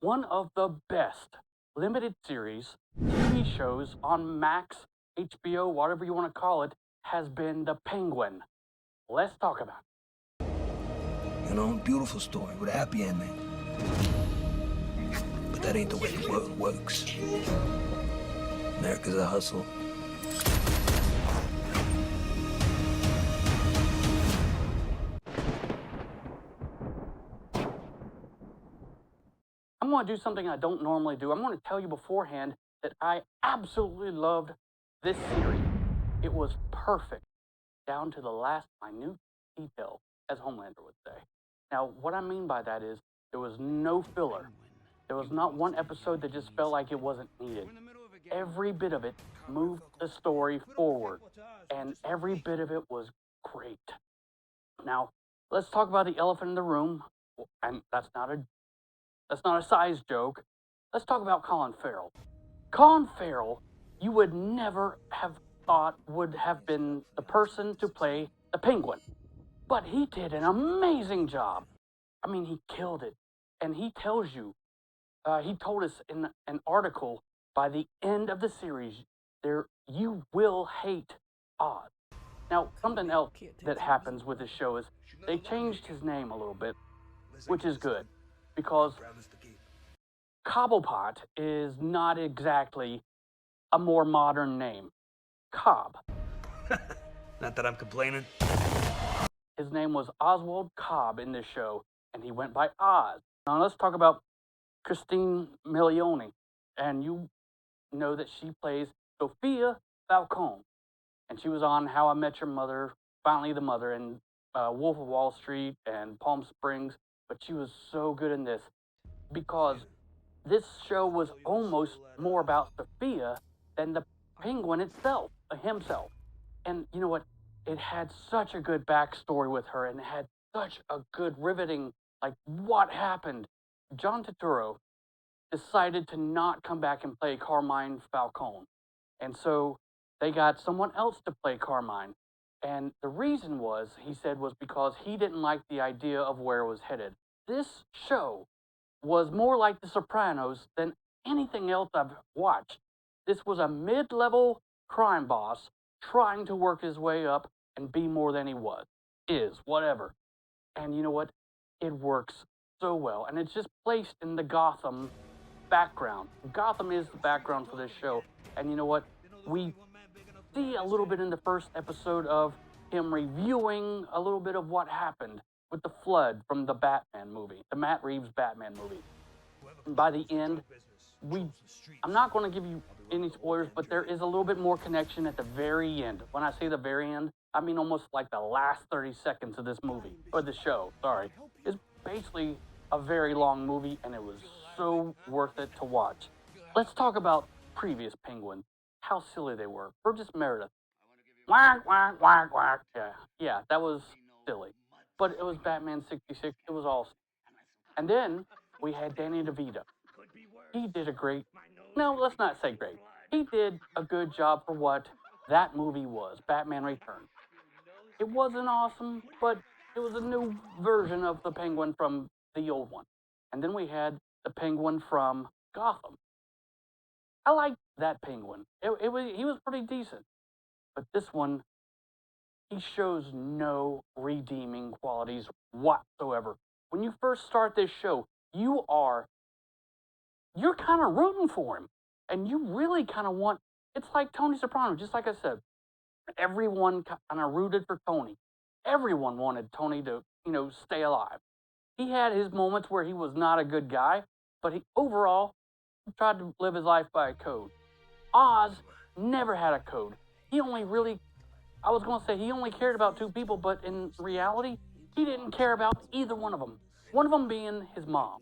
one of the best limited series TV shows on Max, HBO, whatever you want to call it, has been The Penguin. Let's talk about You know, beautiful story with a happy ending. But that ain't the way the world works. America's a hustle. I'm going to do something I don't normally do. I'm going to tell you beforehand that I absolutely loved this series. It was perfect, down to the last minute detail, as Homelander would say. Now, what I mean by that is there was no filler. There was not one episode that just felt like it wasn't needed. Every bit of it moved the story forward, and every bit of it was great. Now, let's talk about the elephant in the room, and that's not a size joke. Let's talk about Colin Farrell. Colin Farrell, you would never have thought would have been the person to play the Penguin, but he did an amazing job. I mean, he killed it, and he tells you. He told us in an article by the end of the series, there you will hate Oz. Now, something else that happens with this show is they changed his name a little bit, which is good because Cobblepot is not exactly a more modern name. Cobb. Not that I'm complaining. His name was Oswald Cobb in this show, and he went by Oz. Now let's talk about Christine Milioni, and you know that she plays Sophia Falcone, and she was on How I Met Your Mother, Finally the Mother, and Wolf of Wall Street and Palm Springs. But she was so good in this because this show was almost more about Sophia than the Penguin himself. And you know what? It had such a good backstory with her, and it had such a good riveting, like what happened. John Turturro decided to not come back and play Carmine Falcone. And so they got someone else to play Carmine. And the reason was, he said, was because he didn't like the idea of where it was headed. This show was more like The Sopranos than anything else I've watched. This was a mid level crime boss trying to work his way up and be more than he whatever. And you know what? It works so well. And it's just placed in the Gotham background. Gotham is the background for this show. And you know what? We see a little bit in the first episode of him reviewing a little bit of what happened with the flood from the Batman movie, the Matt Reeves Batman movie. And by the end, I'm not going to give you any spoilers, but there is a little bit more connection at the very end. When I say the very end, I mean almost like the last 30 seconds of this movie, or the show, sorry. It's basically a very long movie, and it was so worth it to watch. Let's talk about previous Penguins, how silly they were. Burgess Meredith. Whack, whack, whack, whack. Yeah, that was silly. But it was Batman 66. It was awesome. And then we had Danny DeVito. He did a great, no, let's not say great. He did a good job for what that movie was, Batman Returns. It wasn't awesome, but it was a new version of the Penguin from the old one. And then we had the Penguin from Gotham. I liked that Penguin. He was pretty decent. But this one, he shows no redeeming qualities whatsoever. When you first start this show, you're kind of rooting for him. And you really kind of want, it's like Tony Soprano, just like I said. Everyone kind of rooted for Tony. Everyone wanted Tony to, stay alive. He had his moments where he was not a good guy, but overall, he tried to live his life by a code. Oz never had a code. I was going to say he only cared about two people, but in reality, he didn't care about either one of them. One of them being his mom.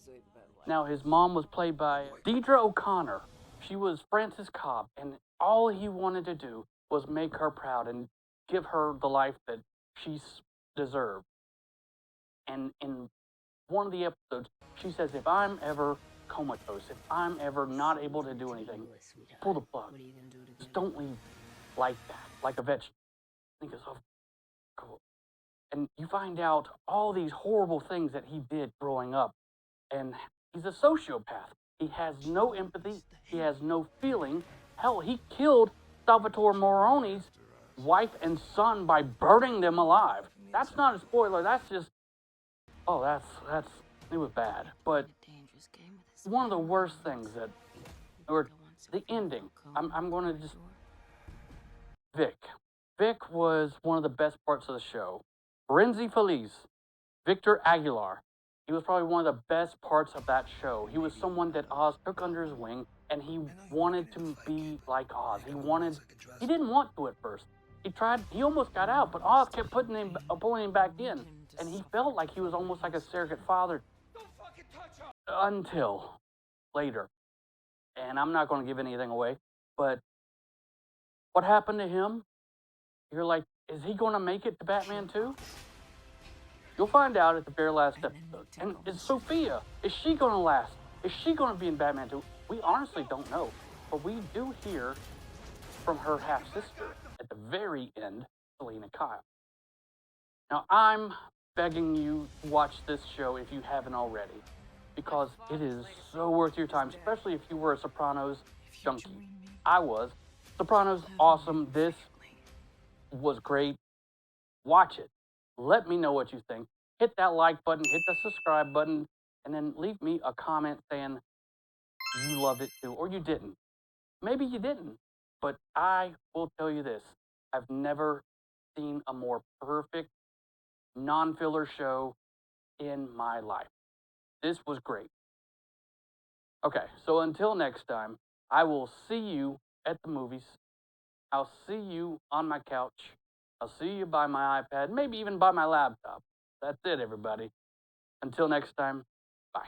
Now, his mom was played by Deidre O'Connor. She was Frances Cobb, and all he wanted to do was make her proud and give her the life that she deserved. And in one of the episodes, she says, if I'm ever comatose, if I'm ever not able to do anything, pull the plug. Just don't leave like that, like a vegetable. And he goes, oh, cool. And you find out all these horrible things that he did growing up and He's a sociopath. He has no empathy. He has no feeling. Hell, he killed Salvatore Moroni's wife and son by burning them alive. That's not a spoiler. That's just, oh, that's it was bad. But one of the worst things that, or the ending. I'm going to just Vic. Vic was one of the best parts of the show. Renzi Feliz, Victor Aguilar. He was probably one of the best parts of that show. He was someone that Oz took under his wing, and he wanted to be like Oz. He didn't want to at first. He tried, he almost got out, but Oz kept pulling him back in, and he felt like he was almost like a surrogate father until later. And I'm not going to give anything away, but what happened to him? You're like, is he going to make it to Batman 2? You'll find out at the very last episode. And is Sophia, is she going to last? Is she going to be in Batman 2? We honestly don't know. But we do hear from her half sister at the very end, Selena Kyle. Now, I'm begging you to watch this show if you haven't already, because it is so worth your time, especially if you were a Sopranos junkie. I was. Sopranos, awesome. This was great. Watch it. Let me know what you think. Hit that like button, hit the subscribe button, and then leave me a comment saying you loved it too, or you didn't. Maybe you didn't, but I will tell you this. I've never seen a more perfect non-filler show in my life. This was great. Okay, so until next time, I will see you at the movies. I'll see you on my couch. I'll see you by my iPad, maybe even by my laptop. That's it, everybody. Until next time, bye.